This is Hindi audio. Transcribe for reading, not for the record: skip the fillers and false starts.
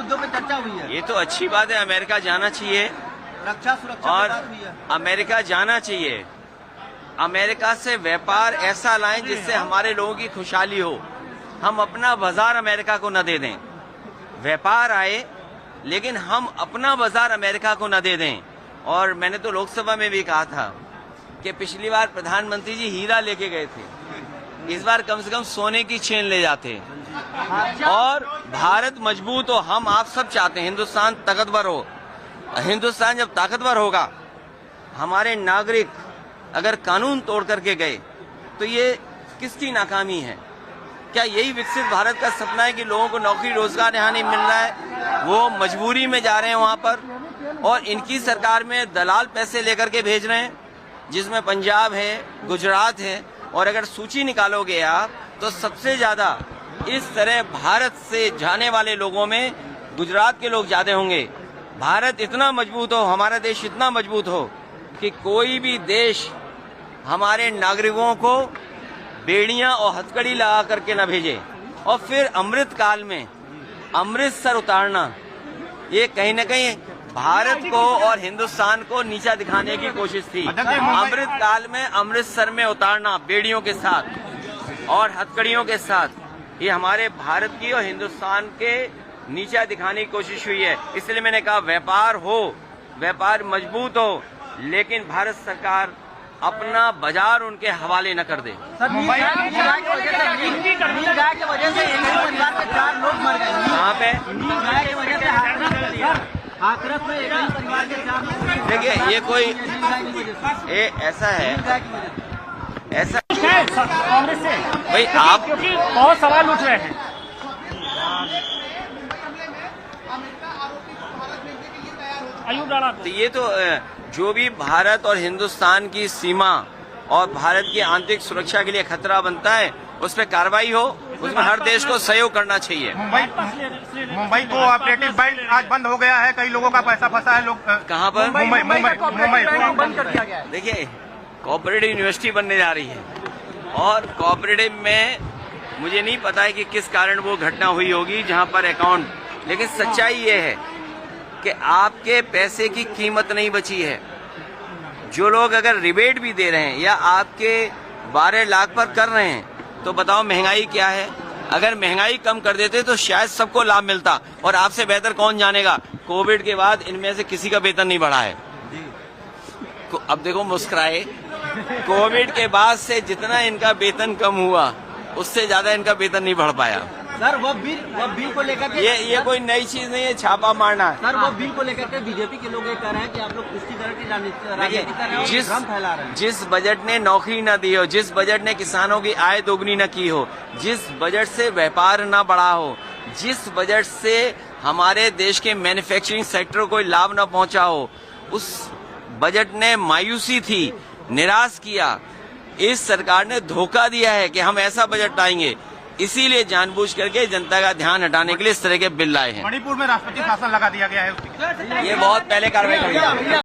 मुद्दों पे चर्चा हुई है। ये तो अच्छी बात है, अमेरिका जाना चाहिए, रक्षा सुरक्षा और की बात हुई है। अमेरिका जाना चाहिए। अमेरिका से व्यापार ऐसा लाएं जिससे हमारे लोगों की खुशहाली हो। हम अपना बाजार अमेरिका को न दे दें। व्यापार आए लेकिन हम अपना बाजार अमेरिका को न दे दें। और मैंने तो लोकसभा में भी कहा था कि पिछली बार प्रधानमंत्री जी हीरा लेके गए थे, इस बार कम से कम सोने की चेन ले जाते। और भारत मजबूत हो, हम आप सब चाहते हैं हिंदुस्तान ताकतवर हो। हिंदुस्तान जब ताकतवर होगा, हमारे नागरिक अगर कानून तोड़ करके गए तो ये किसकी नाकामी है? क्या यही विकसित भारत का सपना है कि लोगों को नौकरी रोजगार यहाँ नहीं मिल रहा है, वो मजबूरी में जा रहे हैं वहाँ पर, और इनकी सरकार में दलाल पैसे लेकर के भेज रहे हैं, जिसमें पंजाब है, गुजरात है। और अगर सूची निकालोगे आप तो सबसे ज्यादा इस तरह भारत से जाने वाले लोगों में गुजरात के लोग ज्यादा होंगे। भारत इतना मजबूत हो, हमारा देश इतना मजबूत हो कि कोई भी देश हमारे नागरिकों को बेड़ियां और हथकड़ी लगा करके न भेजे। और फिर अमृत काल में अमृतसर उतारना, ये कहीं न कहीं भारत को और हिंदुस्तान को नीचा दिखाने की कोशिश थी। अमृत काल में अमृतसर में उतारना बेड़ियों के साथ और हथकड़ियों के साथ, ये हमारे भारत की और हिंदुस्तान के नीचा दिखाने की कोशिश हुई है। इसलिए मैंने कहा व्यापार हो, व्यापार मजबूत हो, लेकिन भारत सरकार अपना बाजार उनके हवाले न कर दे। मुंबई की वजह से एक ही परिवार के 4 लोग मर गए। कहाँ पे? की वजह से हाथरस में एक ही परिवार के 4 लोग। देखिए ये कोई ऐसा है, ऐसा कांग्रेस से भाई आप, क्योंकि बहुत सवाल उठ रहे हैं। आयुब डाला तो ये तो जो भी भारत और हिंदुस्तान की सीमा और भारत की आंतरिक सुरक्षा के लिए खतरा बनता है, उस पर कार्रवाई हो, उसमें हर देश को सहयोग करना चाहिए। मुंबई को ऑपरेटिव बैंक आज बंद हो गया है, कई लोगों का पैसा फंसा है। लोग कहाँ पर? मुंबई बंद कर दिया गया है। देखिए कोऑपरेटिव यूनिवर्सिटी बनने जा रही है, और कोऑपरेटिव में मुझे नहीं पता है कि किस कारण वो घटना हुई होगी जहाँ पर अकाउंट, लेकिन सच्चाई ये है कि आपके पैसे की कीमत नहीं बची है। जो लोग अगर रिबेट भी दे रहे हैं या आपके 12 लाख पर कर रहे हैं, तो बताओ महंगाई क्या है? अगर महंगाई कम कर देते तो शायद सबको लाभ मिलता, और आपसे बेहतर कौन जानेगा, कोविड के बाद इनमें से किसी का वेतन नहीं बढ़ा है। अब देखो मुस्कुराए, कोविड के बाद से जितना इनका वेतन कम हुआ, उससे ज्यादा इनका वेतन नहीं बढ़ पाया। सर वो बिल को लेकर ये कोई नई चीज नहीं है छापा मारना। सर वो बिल को लेकर के बीजेपी के लोग ये कह रहे हैं कि आप लोग तुष्टिकरण की राजनीति कर रहे हैं, भ्रम फैला रहे हैं। जिस बजट ने नौकरी न दी हो, जिस बजट ने किसानों की आय दोगुनी न की हो, जिस बजट से व्यापार न बढ़ा हो, जिस बजट से हमारे देश के मैन्युफैक्चरिंग सेक्टर को कोई लाभ न पहुंचा हो, उस बजट ने मायूसी थी, निराश किया। इस सरकार ने धोखा दिया है कि हम ऐसा बजट लाएंगे, इसीलिए जानबूझ करके जनता का ध्यान हटाने के लिए इस तरह के बिल लाए हैं। मणिपुर में राष्ट्रपति शासन लगा दिया गया है। ये बहुत पहले कार्रवाई करी।